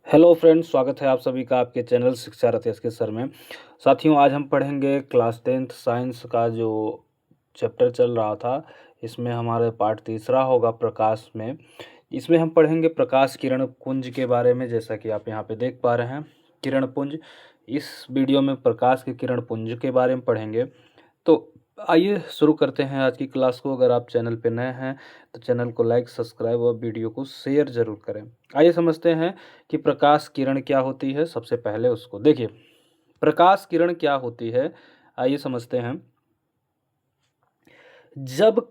Hello friends, स्वागत है आप सभी का आपके चैनल शिक्षा रथ एस के सर में। साथियों, आज हम पढ़ेंगे क्लास 10th साइंस का जो चैप्टर चल रहा था। इसमें हमारे पार्ट तीसरा होगा प्रकाश में। इसमें हम पढ़ेंगे प्रकाश किरण पुंज के बारे में। जैसा कि आप यहाँ पे देख पा रहे हैं, किरण पुंज। इस वीडियो में प्रकाश के किरण पुंज के बारे में पढ़ेंगे। तो आइए शुरू करते हैं आज की क्लास को। अगर आप चैनल पे नए हैं तो चैनल को लाइक, सब्सक्राइब और वीडियो को शेयर ज़रूर करें। आइए समझते हैं कि प्रकाश किरण क्या होती है। सबसे पहले उसको देखिए, प्रकाश किरण क्या होती है, आइए समझते हैं। जब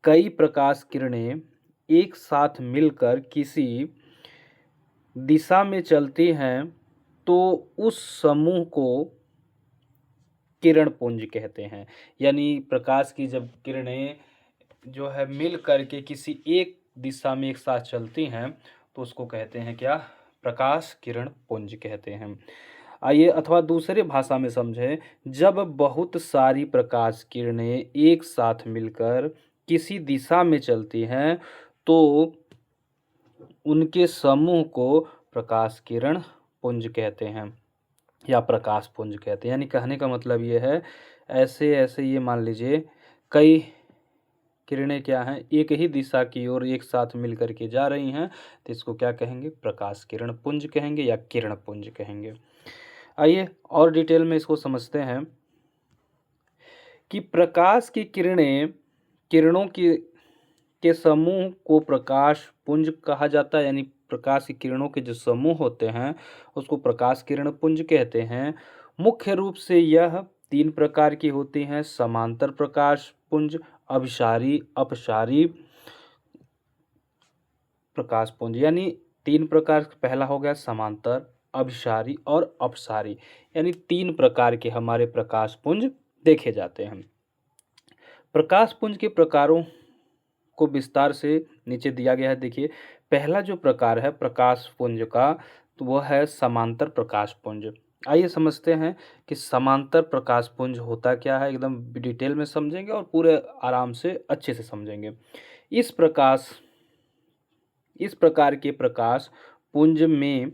कई प्रकाश किरणें एक साथ मिलकर किसी दिशा में चलती हैं तो उस समूह को किरण पुंज कहते हैं। यानी प्रकाश की जब किरणें जो है मिल करके किसी एक दिशा में एक साथ चलती हैं तो उसको कहते हैं क्या? प्रकाश किरण पुंज कहते हैं। आइए, अथवा दूसरे भाषा में समझें, जब बहुत सारी प्रकाश किरणें एक साथ मिलकर किसी दिशा में चलती हैं तो उनके समूह को प्रकाश किरण पुंज कहते हैं या प्रकाश पुंज कहते हैं। यानी कहने का मतलब ये है, ऐसे ऐसे ये मान लीजिए कई किरणें क्या हैं, एक ही दिशा की ओर एक साथ मिल करके जा रही हैं तो इसको क्या कहेंगे? प्रकाश किरण पुंज कहेंगे या किरण पुंज कहेंगे। आइए और डिटेल में इसको समझते हैं कि प्रकाश की किरणों के समूह को प्रकाश पुंज कहा जाता है। यानी प्रकाश की किरणों के जो समूह होते हैं उसको प्रकाश किरण पुंज कहते हैं। मुख्य रूप से यह तीन प्रकार की होती हैं: समांतर प्रकाश पुंज, अभिसारी, अपसारी प्रकाश पुंज। यानी तीन प्रकार, पहला हो गया समांतर, अभिसारी और अपसारी। यानी तीन प्रकार के हमारे प्रकाश पुंज देखे जाते हैं। प्रकाश पुंज के प्रकारों को विस्तार से नीचे दिया गया है। देखिए, पहला जो प्रकार है प्रकाश पुंज का तो वह है समांतर प्रकाश पुंज। आइए समझते हैं कि समांतर प्रकाश पुंज होता क्या है। एकदम डिटेल में समझेंगे और पूरे आराम से अच्छे से समझेंगे। इस प्रकार के प्रकाश पुंज में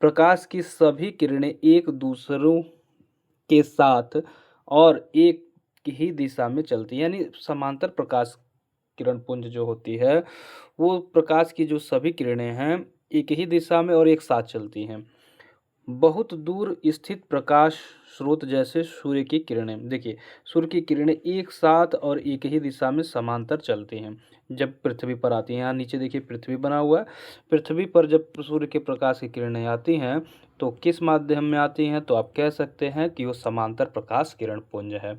प्रकाश की सभी किरणें एक दूसरों के साथ और एक ही दिशा में चलती है। यानी समांतर प्रकाश किरण पुंज जो होती है वो प्रकाश की जो सभी किरणें हैं एक ही दिशा में और एक साथ चलती हैं। बहुत दूर स्थित प्रकाश स्रोत जैसे सूर्य की किरणें, देखिए सूर्य की किरणें एक साथ और एक ही दिशा में समांतर चलती हैं जब पृथ्वी पर आती हैं। यहाँ नीचे देखिए पृथ्वी बना हुआ है। पृथ्वी पर जब सूर्य के प्रकाश की किरणें आती हैं तो किस माध्यम में आती हैं? तो आप कह सकते हैं कि वो समांतर प्रकाश किरण पुंज है।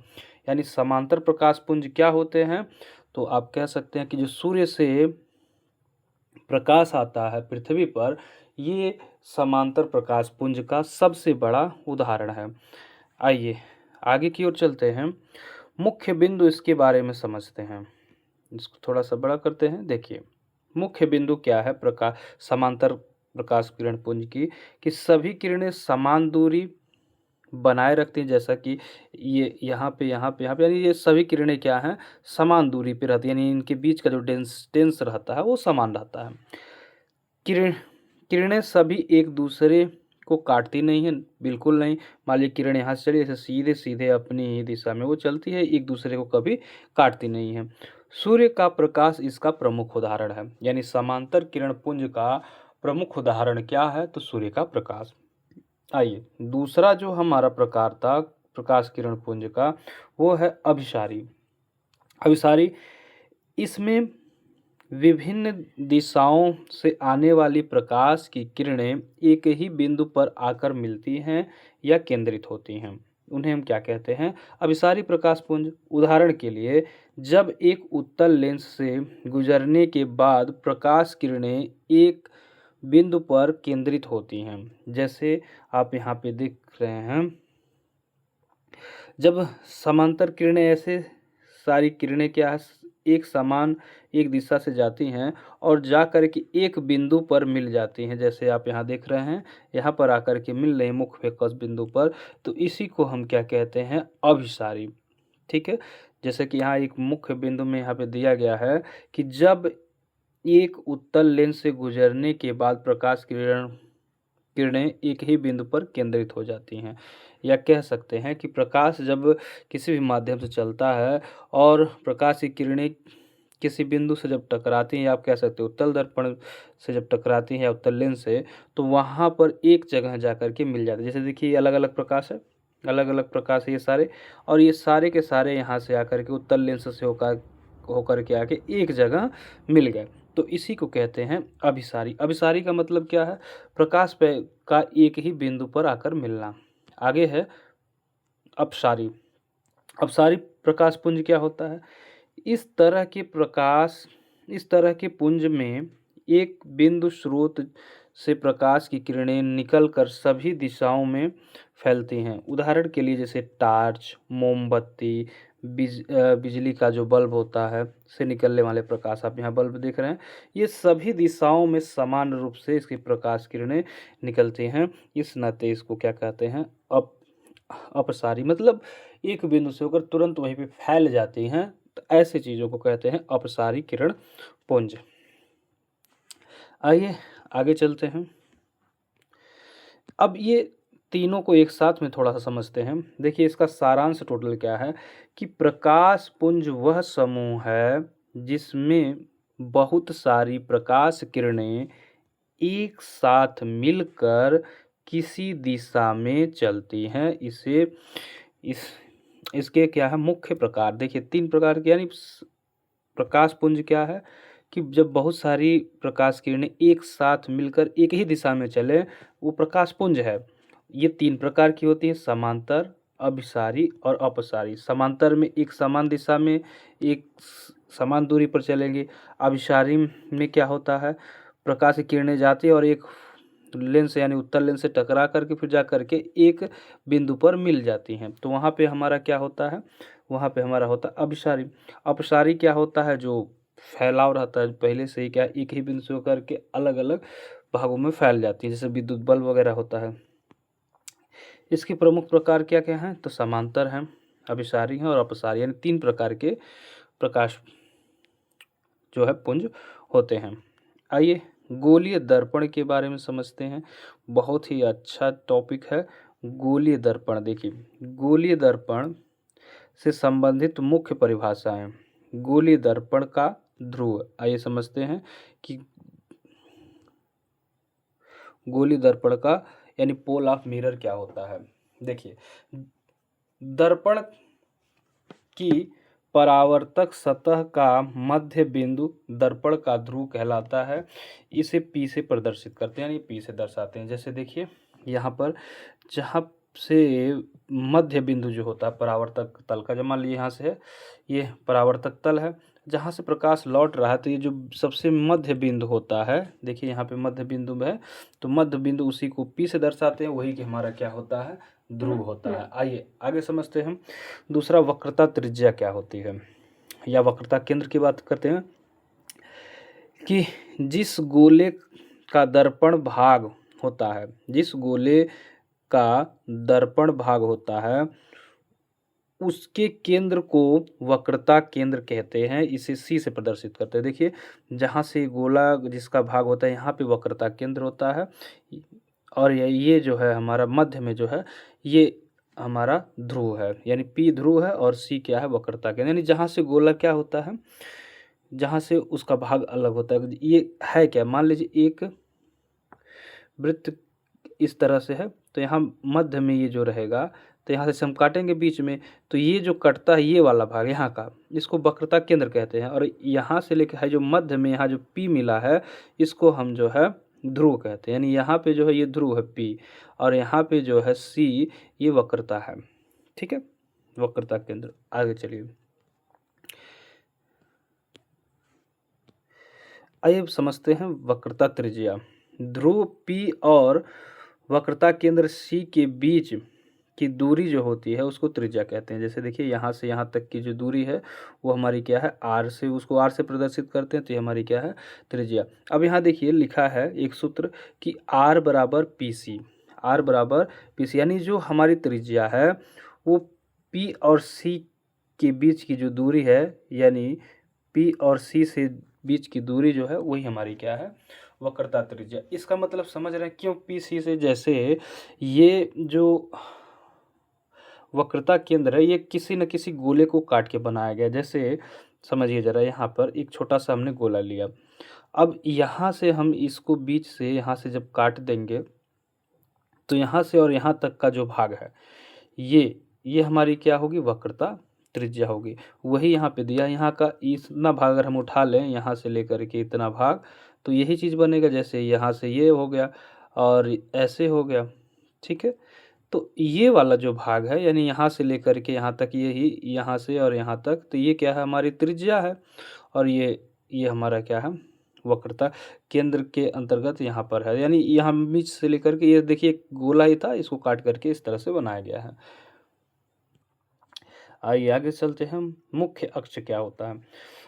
यानी समांतर प्रकाश पुंज क्या होते हैं? तो आप कह सकते हैं कि जो सूर्य से प्रकाश आता है पृथ्वी पर, ये समांतर प्रकाश पुंज का सबसे बड़ा उदाहरण है। आइए आगे की ओर चलते हैं, मुख्य बिंदु इसके बारे में समझते हैं। इसको थोड़ा सा बड़ा करते हैं। देखिए, मुख्य बिंदु क्या है समांतर प्रकाश किरण पुंज की, कि सभी किरणें समान दूरी बनाए रखती हैं। जैसा कि ये यहाँ पे यानी ये सभी किरणें क्या हैं? समान दूरी पे रहती हैं। यानी इनके बीच का जो डिस्टेंस रहता है वो समान रहता है। किरण किरणें सभी एक दूसरे को काटती नहीं हैं, बिल्कुल नहीं। मान लीजिए किरण यहाँ से चली, ऐसे सीधे सीधे अपनी ही दिशा में वो चलती है, एक दूसरे को कभी काटती नहीं है। सूर्य का प्रकाश इसका प्रमुख उदाहरण है। यानी समांतर किरण पुंज का प्रमुख उदाहरण क्या है? तो सूर्य का प्रकाश। आइए, दूसरा जो हमारा प्रकार था प्रकाश किरण पुंज का वो है अभिसारी। अभिसारी, इसमें विभिन्न दिशाओं से आने वाली प्रकाश की किरणें एक ही बिंदु पर आकर मिलती हैं या केंद्रित होती हैं। उन्हें हम क्या कहते हैं? अभिसारी प्रकाश पुंज। उदाहरण के लिए, जब एक उत्तल लेंस से गुजरने के बाद प्रकाश किरणें एक बिंदु पर केंद्रित होती हैं, जैसे आप यहाँ पे देख रहे हैं। जब समांतर किरणें, ऐसे सारी किरणें क्या है, एक समान एक दिशा से जाती हैं और जा कर के एक बिंदु पर मिल जाती हैं। जैसे आप यहाँ देख रहे हैं, यहाँ पर आकर के मिल रही हैं मुख्य फोकस बिंदु पर, तो इसी को हम क्या कहते हैं? अभिसारी। ठीक है, जैसे कि यहाँ एक मुख्य बिंदु में यहाँ पे दिया गया है कि जब एक उत्तल लेंस से गुजरने के बाद प्रकाश किरणें एक ही बिंदु पर केंद्रित हो जाती हैं। या कह सकते हैं कि प्रकाश जब किसी भी माध्यम से चलता है और प्रकाश की किरणें किसी बिंदु से जब टकराती हैं, या आप कह सकते हो उत्तल दर्पण से जब टकराती हैं या उत्तल लेंस से, तो वहाँ पर एक जगह जा कर के मिल जाती है। जैसे देखिए, अलग अलग प्रकाश है, अलग अलग प्रकाश है ये सारे, और ये सारे के सारे यहाँ से आकर के उत्तल लेंस से होकर के आके एक जगह मिल गए। तो इसी को कहते हैं अभिसारी। अभिसारी का मतलब क्या है? प्रकाश पे का एक ही बिंदु पर आकर मिलना। आगे है अपसारी। अपसारी प्रकाश पुंज क्या होता है? इस तरह के पुंज में एक बिंदु स्रोत से प्रकाश की किरणें निकलकर सभी दिशाओं में फैलती हैं। उदाहरण के लिए जैसे टॉर्च, मोमबत्ती, बिजली का जो बल्ब होता है से निकलने वाले प्रकाश, आप यहाँ बल्ब देख रहे हैं, ये सभी दिशाओं में समान रूप से इसकी प्रकाश किरणें निकलती हैं। इस नाते इसको क्या कहते हैं? अपसारी। मतलब एक बिंदु से होकर तुरंत वहीं पे फैल जाती हैं, तो ऐसे चीज़ों को कहते हैं अपसारी किरण पुंज। आइए आगे चलते हैं। अब ये तीनों को एक साथ में थोड़ा सा समझते हैं। देखिए, इसका सारांश टोटल क्या है कि प्रकाश पुंज वह समूह है जिसमें बहुत सारी प्रकाश किरणें एक साथ मिलकर किसी दिशा में चलती हैं। इसके क्या है मुख्य प्रकार? देखिए, 3 प्रकार के, यानी प्रकाश पुंज क्या है कि जब बहुत सारी प्रकाश किरणें एक साथ मिलकर एक ही दिशा में चले, वो प्रकाश पुंज है। ये 3 प्रकार की होती हैं: समांतर, अभिसारी और अपसारी। समांतर में एक समान दिशा में एक समान दूरी पर चलेंगे। अभिसारी में क्या होता है? प्रकाश की किरणें जाती है और एक लेंस यानी उत्तल लेंस से टकरा करके फिर जा करके एक बिंदु पर मिल जाती हैं। तो वहाँ पे हमारा क्या होता है? वहाँ पे हमारा होता है अभिसारी। अपसारी क्या होता है? जो फैलाव रहता है पहले से ही, क्या एक ही बिंदु से होकर के अलग अलग भागों में फैल जाती है, जैसे विद्युत बल्ब वगैरह होता है। इसके प्रमुख प्रकार क्या क्या हैं? तो समांतर हैं, अभिसारी हैं और अपसारी, यानी 3 प्रकार के प्रकाश जो है पुंज होते हैं। आइए गोलीय दर्पण के बारे में समझते हैं। बहुत ही अच्छा टॉपिक है गोलीय दर्पण। देखिए, गोलीय दर्पण से संबंधित मुख्य परिभाषाएं। गोलीय दर्पण का ध्रुव, आइए समझते हैं कि गोलीय दर्पण का यानी पोल ऑफ मिरर क्या होता है। देखिए, दर्पण की परावर्तक सतह का मध्य बिंदु दर्पण का ध्रुव कहलाता है। इसे P से प्रदर्शित करते हैं, यानी P से दर्शाते हैं। जैसे देखिए, यहाँ पर जहाँ से मध्य बिंदु जो होता है परावर्तक तल का, जब मान लीजिए यहाँ से है, ये परावर्तक तल है, जहाँ से प्रकाश लौट रहा है, तो ये जो सबसे मध्य बिंदु होता है, देखिए यहाँ पे मध्य बिंदु में है, तो मध्य बिंदु उसी को P से दर्शाते हैं, वही कि हमारा क्या होता है? ध्रुव होता है। आइए आगे समझते हैं। दूसरा, वक्रता त्रिज्या क्या होती है, या वक्रता केंद्र की बात करते हैं कि जिस गोले का दर्पण भाग होता है, जिस गोले का दर्पण भाग होता है उसके केंद्र को वक्रता केंद्र कहते हैं। इसे C से प्रदर्शित करते हैं। देखिए, जहाँ से गोला जिसका भाग होता है, यहाँ पे वक्रता केंद्र होता है, और ये जो है हमारा मध्य में जो है, ये हमारा ध्रुव है, यानी P ध्रुव है और C क्या है? वक्रता केंद्र। यानी जहाँ से गोला क्या होता है, जहाँ से उसका भाग अलग होता है। ये है क्या? मान लीजिए एक वृत्त इस तरह से है, तो यहाँ मध्य में ये जो रहेगा, तो यहाँ से हम काटेंगे बीच में, तो ये जो कटता है ये वाला भाग यहाँ का, इसको वक्रता केंद्र कहते हैं। और यहाँ से लेकर है जो मध्य में यहाँ जो P मिला है, इसको हम जो है ध्रुव कहते हैं। यानी यहाँ पे जो है ये ध्रुव है P, और यहाँ पे जो है C, ये वक्रता है। ठीक है, वक्रता केंद्र। आगे चलिए, आइए समझते हैं वक्रता त्रिज्या। ध्रुव P और वक्रता केंद्र C के बीच की दूरी जो होती है उसको त्रिज्या कहते हैं। जैसे देखिए, यहाँ से यहाँ तक की जो दूरी है वो हमारी क्या है? R से, उसको R से प्रदर्शित करते हैं, तो ये हमारी क्या है? त्रिज्या। अब यहाँ देखिए लिखा है एक सूत्र कि R बराबर PC, R बराबर PC, यानी जो हमारी त्रिज्या है वो P और C के बीच की जो दूरी है, यानी P और C से बीच की दूरी जो है वही हमारी क्या है, वक्रता त्रिज्या। इसका मतलब समझ रहे हैं क्यों पी सी से, जैसे ये जो वक्रता केंद्र है ये किसी न किसी गोले को काट के बनाया गया। जैसे समझिए ज़रा, यहाँ पर एक छोटा सा हमने गोला लिया, अब यहाँ से हम इसको बीच से यहाँ से जब काट देंगे तो यहाँ से और यहाँ तक का जो भाग है ये हमारी क्या होगी, वक्रता त्रिज्या होगी। वही यहाँ पे दिया, यहाँ का इतना भाग अगर हम उठा लें यहाँ से लेकर के इतना भाग, तो यही चीज़ बनेगा। जैसे यहाँ से ये हो गया और ऐसे हो गया, ठीक है। तो ये वाला जो भाग है यानी यहाँ से लेकर के यहाँ तक, यही यहाँ से और यहाँ तक, तो ये क्या है, हमारी त्रिज्या है। और ये हमारा क्या है, वक्रता केंद्र के अंतर्गत यहाँ पर है। यानी यहाँ बीच से लेकर के ये देखिए एक गोला ही था, इसको काट करके इस तरह से बनाया गया है। आइए आगे चलते हैं। मुख्य अक्ष क्या होता है?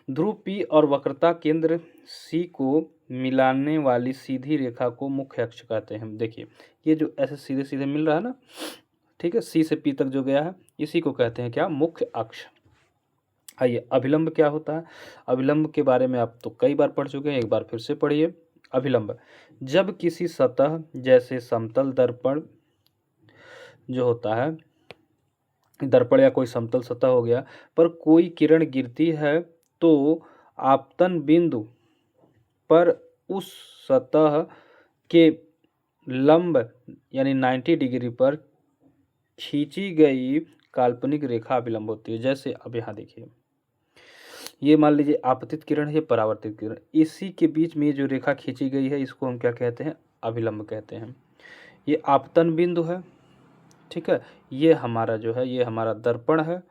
ध्रुव P और वक्रता केंद्र C को मिलाने वाली सीधी रेखा को मुख्य अक्ष कहते हैं। देखिए ये जो ऐसे सीधे सीधे मिल रहा है ना, ठीक है, C से P तक जो गया है इसी को कहते हैं क्या, मुख्य अक्ष। आइए अभिलंब क्या होता है? अभिलंब के बारे में आप तो कई बार पढ़ चुके हैं, एक बार फिर से पढ़िए। अभिलंब, जब किसी सतह जैसे समतल दर्पण जो होता है, दर्पण या कोई समतल सतह हो गया, पर कोई किरण गिरती है तो आपतन बिंदु पर उस सतह के लंब यानी 90 डिग्री पर खींची गई काल्पनिक रेखा अभिलंब होती है। जैसे अब यहाँ देखिए, ये मान लीजिए आपतित किरण है, परावर्तित किरण, इसी के बीच में ये जो रेखा खींची गई है इसको हम क्या कहते हैं, अभिलंब कहते हैं। ये आपतन बिंदु है, ठीक है, ये हमारा जो है ये हमारा दर्पण है,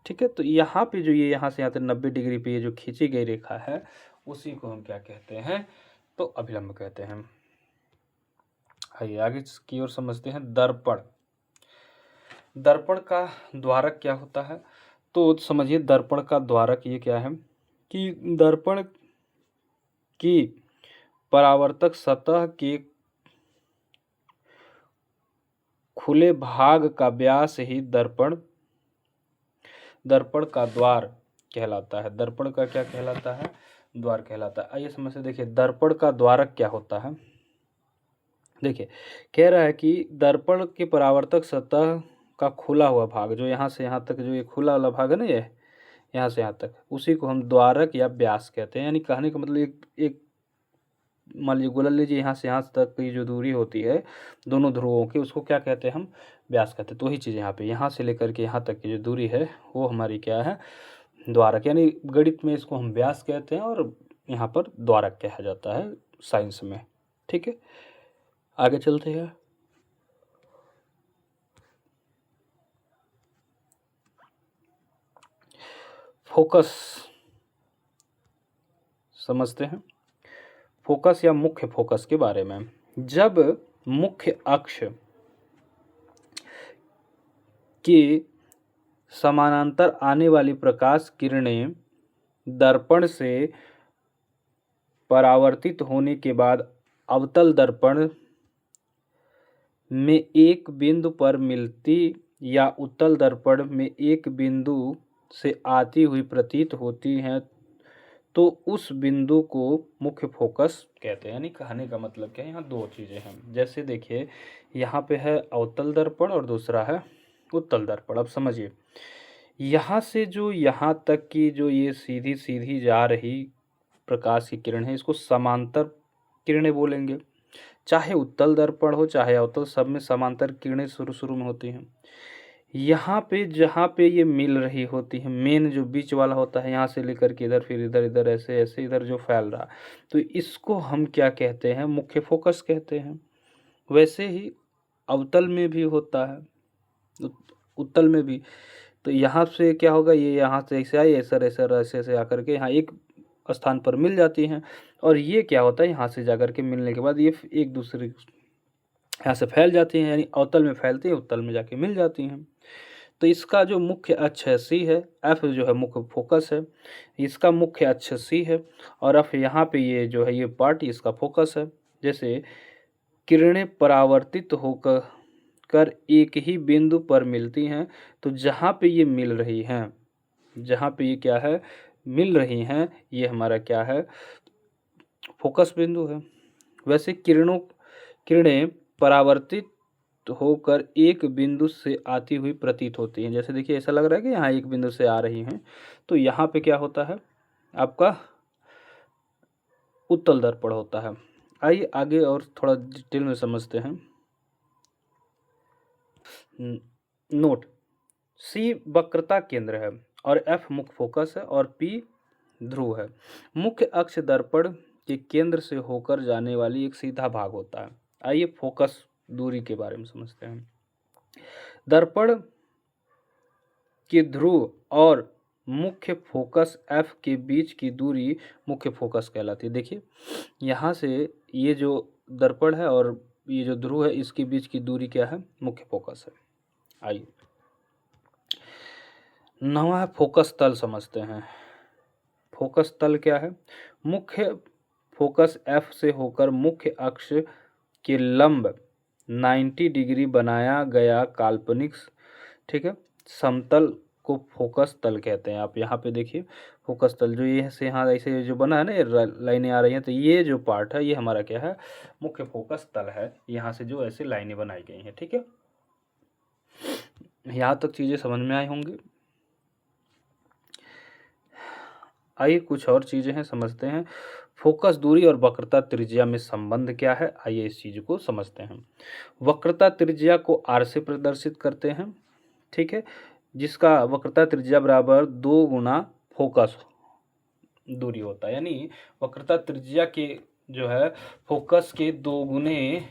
ठीक है। तो यहाँ पे जो ये यहाँ से यहाँ तक 90 डिग्री पे ये जो खींची गई रेखा है उसी को हम क्या कहते हैं, तो अभिलंब कहते हैं। आइए आगे की ओर समझते हैं। दर्पण, दर्पण का द्वारक क्या होता है? तो समझिए दर्पण का द्वारक ये क्या है कि दर्पण की परावर्तक सतह के खुले भाग का व्यास ही दर्पण का द्वार कहलाता है। दर्पण का क्या कहलाता है, द्वार कहलाता है। आइए समझते देखिए दर्पण का द्वारक क्या होता है। देखिए कह रहा है कि दर्पण के परावर्तक सतह का खुला हुआ भाग, जो यहाँ से यहाँ तक जो ये खुला वाला भाग है ना, ये यहाँ से यहाँ तक, उसी को हम द्वारक या व्यास कहते हैं। यानी कहने का मतलब एक मान लीजिए गोला लीजिए, यहाँ से यहाँ तक की जो दूरी होती है दोनों ध्रुवों की, उसको क्या कहते हैं, हम व्यास कहते हैं। तो वही चीज़ यहाँ पे, यहाँ से लेकर के यहाँ तक की जो दूरी है वो हमारी क्या है, द्वारक। यानी गणित में इसको हम व्यास कहते हैं और यहाँ पर द्वारक कहा जाता है साइंस में, ठीक है। आगे चलते हैं। फोकस समझते हैं। फोकस या मुख्य फोकस के बारे में, जब मुख्य अक्ष के समानांतर आने वाली प्रकाश किरणें दर्पण से परावर्तित होने के बाद अवतल दर्पण में एक बिंदु पर मिलती या उत्तल दर्पण में एक बिंदु से आती हुई प्रतीत होती हैं, तो उस बिंदु को मुख्य फोकस कहते हैं। यानी कहने का मतलब क्या है, यहाँ दो चीज़ें हैं। जैसे देखिए यहाँ पे है अवतल दर्पण और दूसरा है उत्तल दर्पण। अब समझिए यहाँ से जो यहाँ तक की जो ये सीधी सीधी जा रही प्रकाश की किरण है इसको समांतर किरणें बोलेंगे। चाहे उत्तल दर्पण हो चाहे अवतल, सब में समांतर किरणें शुरू में होती हैं। यहाँ पे जहाँ पे ये मिल रही होती है, मेन जो बीच वाला होता है, यहाँ से लेकर के इधर, फिर इधर, इधर ऐसे ऐसे इधर जो फैल रहा, तो इसको हम क्या कहते हैं, मुख्य फोकस कहते हैं। वैसे ही अवतल में भी होता है, उत्तल में भी। तो यहाँ से क्या होगा, ये यहाँ से ऐसे आई, ऐसा ऐसा ऐसे ऐसे आकर के यहाँ एक स्थान पर मिल जाती हैं, और ये क्या होता है, यहाँ से जाकर के मिलने के बाद ये एक दूसरे यहाँ से फैल जाती हैं, यानी अवतल में फैलती हैं, उत्तल में जाके मिल जाती हैं। तो इसका जो मुख्य अक्ष है सी है, एफ जो है मुख्य फोकस है, इसका मुख्य अक्ष सी है, और एफ यहाँ पे ये जो है ये पार्ट इसका फोकस है। जैसे किरणें परावर्तित होकर एक ही बिंदु पर मिलती हैं, तो जहाँ पे ये मिल रही हैं, जहाँ पे ये क्या है मिल रही हैं, ये हमारा क्या है, फोकस बिंदु है। वैसे किरणें परावर्तित होकर एक बिंदु से आती हुई प्रतीत होती हैं। जैसे देखिए ऐसा लग रहा है कि यहाँ एक बिंदु से आ रही हैं, तो यहाँ पे क्या होता है, आपका उत्तल दर्पण होता है। आइए आगे और थोड़ा डिटेल में समझते हैं। नोट, सी वक्रता केंद्र है और एफ मुख्य फोकस है और पी ध्रुव है। मुख्य अक्ष दर्पण के केंद्र से होकर जाने वाली एक सीधा भाग होता है। आइए फोकस दूरी के बारे में समझते हैं। दर्पण के ध्रुव और मुख्य फोकस एफ के बीच की दूरी मुख्य फोकस कहलाती है। देखिए यहाँ से ये जो दर्पण है और ये जो ध्रुव है, इसके बीच की दूरी क्या है, मुख्य फोकस है। आइए नवा है फोकस तल समझते हैं। फोकस तल क्या है, मुख्य फोकस एफ से होकर मुख्य अक्ष के लंब 90 डिग्री बनाया गया काल्पनिक, ठीक है, समतल को फोकस तल कहते हैं। आप यहाँ पे देखिए फोकस तल जो ये से यहाँ ऐसे जो बना है ना, ये लाइनें आ रही हैं, तो ये जो पार्ट है ये हमारा क्या है, मुख्य फोकस तल है। यहाँ से जो ऐसे लाइनें बनाई गई हैं, ठीक है, यहाँ तक चीज़ें समझ में आई होंगी। आइए कुछ और चीज़ें हैं समझते हैं। फोकस दूरी और वक्रता त्रिज्या में संबंध क्या है, आइए इस चीज़ को समझते हैं। वक्रता त्रिज्या को आर से प्रदर्शित करते हैं, ठीक है, जिसका वक्रता त्रिज्या बराबर 2 गुना फोकस दूरी होता है। यानी वक्रता त्रिज्या के जो है फोकस के 2 गुने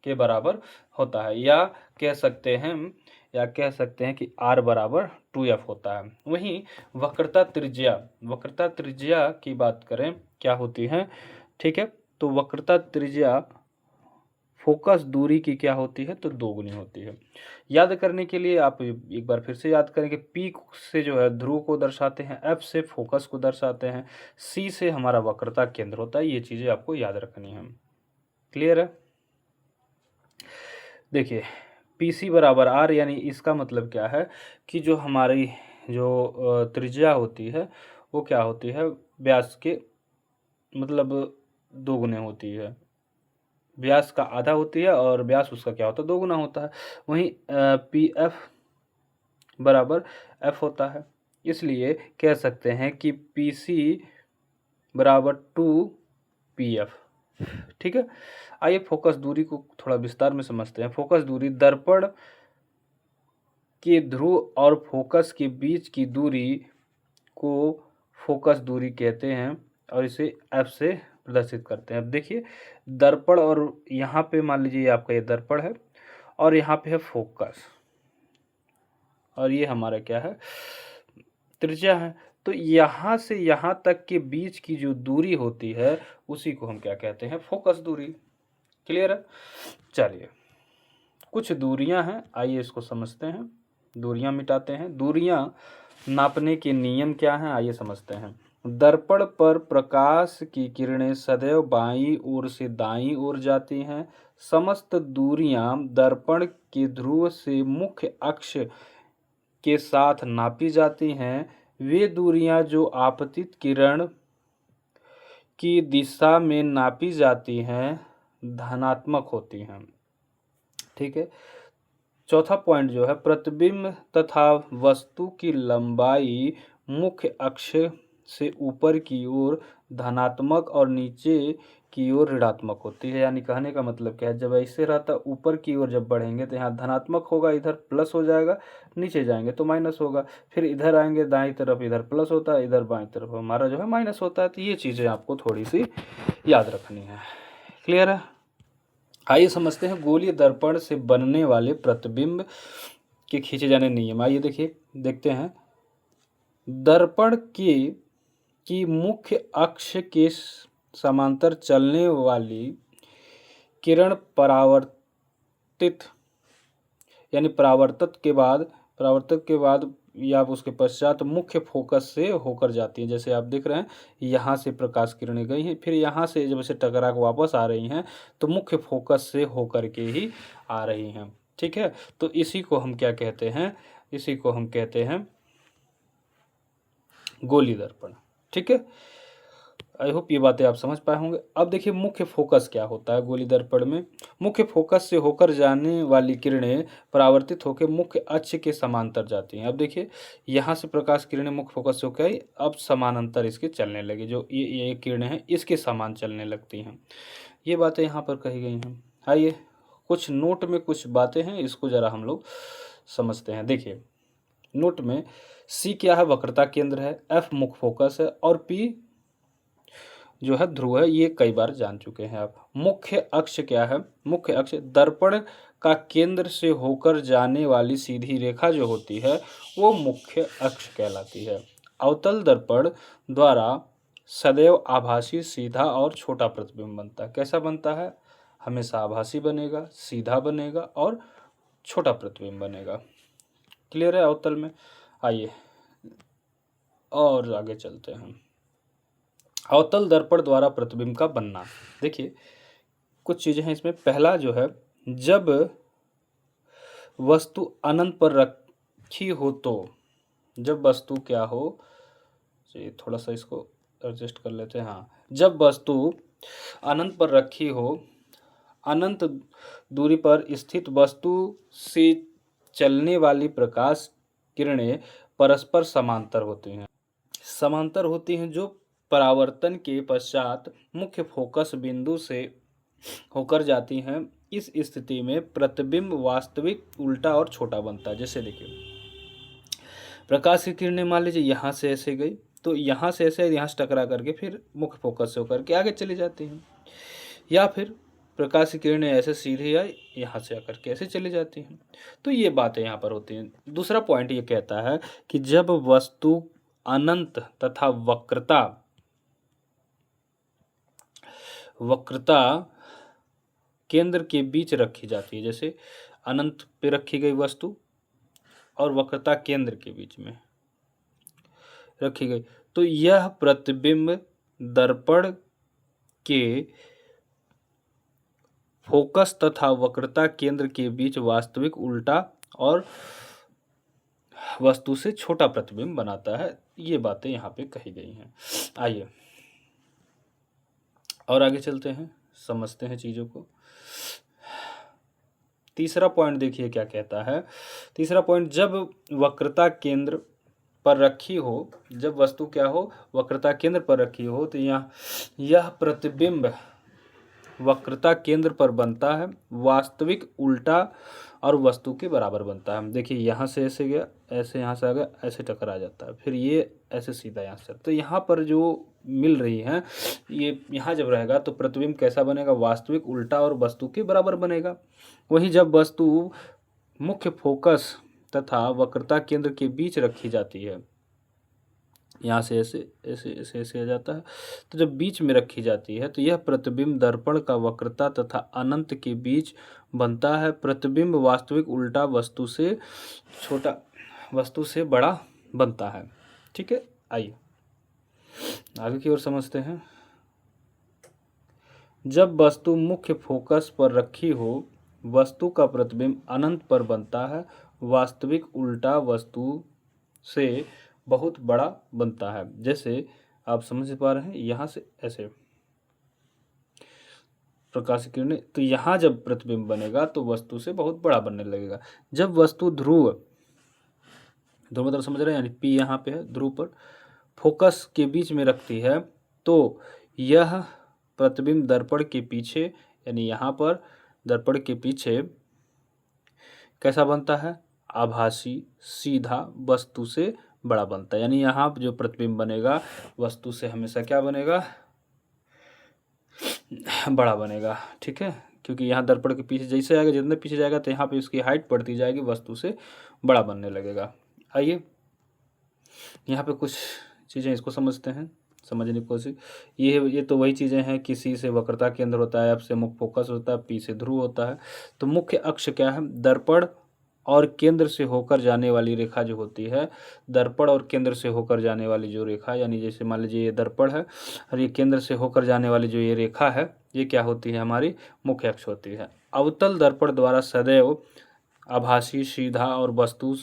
के बराबर होता है, या कह सकते हैं कि r बराबर 2f होता है। वहीं वक्रता त्रिज्या की बात करें क्या होती है, ठीक है, तो वक्रता त्रिज्या फोकस दूरी की क्या होती है, तो 2 गुनी होती है। याद करने के लिए आप एक बार फिर से याद करें कि P से जो है ध्रुव को दर्शाते हैं, F से फोकस को दर्शाते हैं, C से हमारा वक्रता केंद्र होता है। ये चीज़ें आपको याद रखनी है। क्लियर है? देखिए PC बराबर R, यानी इसका मतलब क्या है कि जो हमारी जो त्रिज्या होती है वो क्या होती है, व्यास के मतलब 2 गुने होती है। व्यास का आधा होती है और व्यास उसका क्या होता है, 2 गुना होता है। वहीं PF बराबर F होता है, इसलिए कह सकते हैं कि PC बराबर 2PF, ठीक है। आइए फोकस दूरी को थोड़ा विस्तार में समझते हैं। फोकस दूरी दर्पण के ध्रुव और फोकस के बीच की दूरी को फोकस दूरी कहते हैं और इसे F से प्रदर्शित करते हैं। अब देखिए दर्पण, और यहाँ पे मान लीजिए आपका ये दर्पण है और यहाँ पे है फोकस, और ये हमारा क्या है, त्रिज्या है। तो यहाँ से यहाँ तक के बीच की जो दूरी होती है उसी को हम क्या कहते हैं, फोकस दूरी। क्लियर है? चलिए कुछ दूरियां हैं, आइए इसको समझते हैं। दूरियां मिटाते हैं। दूरियां नापने के नियम क्या हैं, आइए समझते हैं। दर्पण पर प्रकाश की किरणें सदैव बाईं ओर से दाईं ओर जाती हैं। समस्त दूरियां दर्पण के ध्रुव से मुख्य अक्ष के साथ नापी जाती हैं। वे दूरियां जो आपतित किरण की दिशा में नापी जाती हैं धनात्मक होती हैं, ठीक है। चौथा पॉइंट जो है, प्रतिबिंब तथा वस्तु की लंबाई मुख्य अक्ष से ऊपर की ओर धनात्मक और नीचे की ओर ऋणात्मक होती है। यानी कहने का मतलब क्या है, जब ऐसे रहता ऊपर की ओर जब बढ़ेंगे तो यहाँ धनात्मक होगा, इधर प्लस हो जाएगा, नीचे जाएंगे तो माइनस होगा, फिर इधर आएंगे दाईं तरफ इधर प्लस होता है, इधर बाईं तरफ हमारा जो है माइनस होता है। तो ये चीज़ें आपको थोड़ी सी याद रखनी है। क्लियर है? आइए समझते हैं गोलीय दर्पण से बनने वाले प्रतिबिंब के खींचे जाने नियम। आइए देखते हैं। दर्पण की मुख्य अक्ष के समांतर चलने वाली किरण परावर्तित यानी परावर्तक के बाद या उसके पश्चात मुख्य फोकस से होकर जाती है। जैसे आप देख रहे हैं यहाँ से प्रकाश किरणें गई हैं, फिर यहाँ से जब से टकरा के वापस आ रही हैं तो मुख्य फोकस से होकर के ही आ रही हैं, ठीक है। तो इसी को हम क्या कहते हैं, इसी को हम कहते हैं गोलीय दर्पण। ठीक है। आई होप ये बातें आप समझ पाए होंगे। अब देखिए मुख्य फोकस क्या होता है गोली दर्पण में। मुख्य फोकस से होकर जाने वाली किरणें परावर्तित होकर मुख्य अक्ष के समांतर जाती हैं। अब देखिए यहाँ से प्रकाश किरणें मुख्य फोकस से होकर अब समानांतर इसके चलने लगी, जो ये किरणें हैं इसके समान चलने लगती हैं। ये बातें यहाँ पर कही गई हैं। आइए कुछ नोट में कुछ बातें हैं, इसको ज़रा हम लोग समझते हैं। देखिए नोट में सी क्या है, वक्रता केंद्र है, एफ मुख्य फोकस है और पी जो है ध्रुव है। ये कई बार जान चुके हैं आप। मुख्य अक्ष क्या है, मुख्य अक्ष दर्पण का केंद्र से होकर जाने वाली सीधी रेखा जो होती है वो मुख्य अक्ष कहलाती है। अवतल दर्पण द्वारा सदैव आभासी, सीधा और छोटा प्रतिबिंब बनता है। कैसा बनता है? हमेशा आभासी बनेगा, सीधा बनेगा और छोटा प्रतिबिंब बनेगा। क्लियर है अवतल में? आइए और आगे चलते हैं। अवतल दर्पण द्वारा प्रतिबिंब का बनना। देखिए कुछ चीजें हैं इसमें। पहला जो है, जब वस्तु अनंत पर रखी हो तो, जब वस्तु क्या हो, चलिए थोड़ा सा इसको एडजस्ट कर लेते हैं। हाँ, जब वस्तु अनंत पर रखी हो, अनंत दूरी पर स्थित वस्तु से चलने वाली प्रकाश किरणें परस्पर समांतर होती हैं। समांतर होती हैं जो परावर्तन के पश्चात मुख्य फोकस बिंदु से होकर जाती हैं। इस स्थिति में प्रतिबिंब वास्तविक, उल्टा और छोटा बनता है। जैसे देखिए प्रकाश की किरणें मान लीजिए यहाँ से ऐसे गई, तो यहाँ से ऐसे यहाँ से टकरा करके फिर मुख्य फोकस से होकर के आगे चली जाती हैं, या फिर प्रकाश की किरणें ऐसे सीधे आई यहाँ से आकर के ऐसे चली जाती हैं। तो ये बातें यहाँ पर होती हैं। दूसरा पॉइंट ये कहता है कि जब वस्तु अनंत तथा वक्रता केंद्र के बीच रखी जाती है, जैसे अनंत पे रखी गई वस्तु और वक्रता केंद्र के बीच में रखी गई, तो यह प्रतिबिंब दर्पण के फोकस तथा वक्रता केंद्र के बीच वास्तविक, उल्टा और वस्तु से छोटा प्रतिबिंब बनाता है। ये बातें यहाँ पे कही गई हैं। आइए और आगे चलते हैं, समझते हैं चीज़ों को। तीसरा पॉइंट देखिए क्या कहता है। तीसरा पॉइंट, जब वक्रता केंद्र पर रखी हो, जब वस्तु क्या हो, वक्रता केंद्र पर रखी हो, तो यह प्रतिबिंब वक्रता केंद्र पर बनता है, वास्तविक, उल्टा और वस्तु के बराबर बनता है। देखिए यहाँ से ऐसे गया, ऐसे यहाँ से आ गया, ऐसे टकरा जाता है, फिर ये ऐसे सीधा यहाँ से। तो यहाँ पर जो मिल रही है, ये यहाँ जब रहेगा तो प्रतिबिंब कैसा बनेगा? वास्तविक, उल्टा और वस्तु के बराबर बनेगा। वहीं जब वस्तु मुख्य फोकस तथा वक्रता केंद्र के बीच रखी जाती है, यहाँ से ऐसे ऐसे ऐसे ऐसे आ जाता है, तो जब बीच में रखी जाती है तो यह प्रतिबिंब दर्पण का वक्रता तथा अनंत के बीच बनता है। प्रतिबिंब वास्तविक, उल्टा, वस्तु से छोटा, वस्तु से बड़ा बनता है। ठीक है, आइए आगे की ओर समझते हैं। जब वस्तु मुख्य फोकस पर रखी हो, वस्तु का प्रतिबिंब अनंत पर बनता है, वास्तविक, उल्टा, वस्तु से बहुत बड़ा बनता है। जैसे आप समझ पा रहे हैं, यहाँ से ऐसे प्रकाश की किरणें, तो यहाँ जब प्रतिबिंब बनेगा तो वस्तु से बहुत बड़ा बनने लगेगा। जब वस्तु ध्रुव मतलब समझ रहे हैं, यानी पी यहाँ पे है, ध्रुव पर फोकस के बीच में रखती है, तो यह प्रतिबिंब दर्पण के पीछे, यानी यहाँ पर दर्पण के पीछे कैसा बनता है? आभासी, सीधा, वस्तु से बड़ा बनता है। यानी यहाँ जो प्रतिबिंब बनेगा वस्तु से हमेशा क्या बनेगा? बड़ा बनेगा। ठीक है, क्योंकि यहाँ दर्पण के पीछे जैसे आएगा, जितने पीछे जाएगा तो यहाँ पे उसकी हाइट बढ़ती जाएगी, वस्तु से बड़ा बनने लगेगा। आइए यहाँ पे कुछ चीज़ें इसको समझते हैं, समझने की कोशिश। ये तो वही चीज़ें हैं कि सी से वक्रता केंद्र होता है, एफ से मुख्य फोकस होता है, पी से ध्रुव होता है। तो मुख्य अक्ष क्या है? दर्पण और केंद्र से होकर जाने वाली रेखा जो होती है, दर्पण और केंद्र से होकर जाने वाली जो रेखा, यानी जैसे मान लीजिए ये दर्पण है और ये केंद्र से होकर जाने वाली जो ये रेखा है, ये क्या होती है? हमारी मुख्य अक्ष होती है। अवतल दर्पण द्वारा सदैव आभासी, सीधा और वस्तु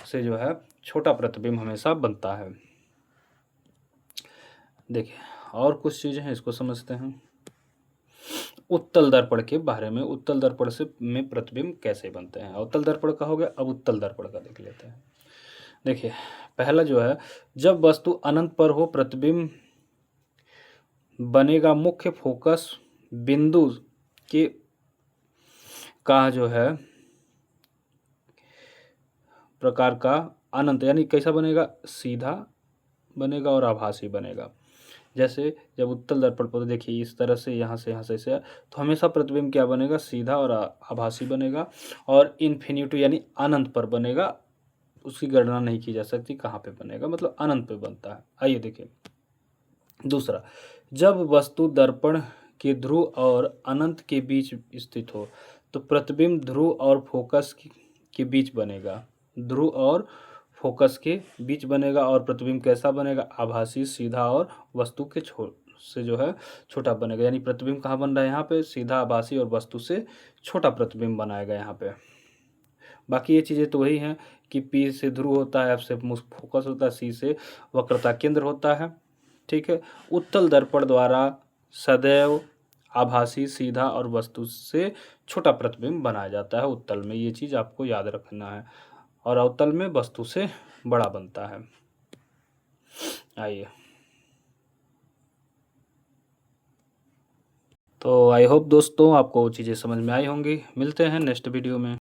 से जो है छोटा प्रतिबिंब हमेशा बनता है। देखिए और कुछ चीज़ें हैं, इसको समझते हैं। उत्तल दर्पण के बारे में, उत्तल दर्पण से में प्रतिबिंब कैसे बनते हैं। अवतल दर्पण का हो गया, अब उत्तल दर्पण का देख लेते हैं। देखिए पहला जो है, जब वस्तु अनंत पर हो प्रतिबिंब बनेगा मुख्य फोकस बिंदु के का जो है प्रकार का अनंत, यानी कैसा बनेगा, सीधा बनेगा और आभासी बनेगा। जैसे जब उत्तल दर्पण पर देखिए इस तरह से, यहाँ से ऐसे, तो हमेशा प्रतिबिंब क्या बनेगा, सीधा और आभासी बनेगा। और इन्फिनिटी यानी अनंत पर बनेगा, उसकी गणना नहीं की जा सकती कहाँ पे बनेगा, मतलब अनंत पे बनता है। आइए देखिए दूसरा, जब वस्तु दर्पण के ध्रुव और अनंत के बीच स्थित हो तो प्रतिबिंब ध्रुव और फोकस के बीच बनेगा, ध्रुव और फोकस के बीच बनेगा। और प्रतिबिंब कैसा बनेगा, आभासी, सीधा और वस्तु के से जो है छोटा बनेगा। यानी प्रतिबिंब कहाँ बन रहा है, यहाँ पे सीधा, आभासी और वस्तु से छोटा प्रतिबिंब बनाएगा यहाँ पे। बाकी ये चीज़ें तो वही हैं कि पी से ध्रुव होता है, एफ से फोकस होता है, सी से वक्रता केंद्र होता है। ठीक है। उत्तल दर्पण द्वारा सदैव आभासी, सीधा और वस्तु से छोटा प्रतिबिंब बनाया जाता है उत्तल में, ये चीज़ आपको याद रखना है। और अवतल में वस्तु से बड़ा बनता है। आइए, तो आई होप दोस्तों आपको चीज़ें समझ में आई होंगी। मिलते हैं नेक्स्ट वीडियो में।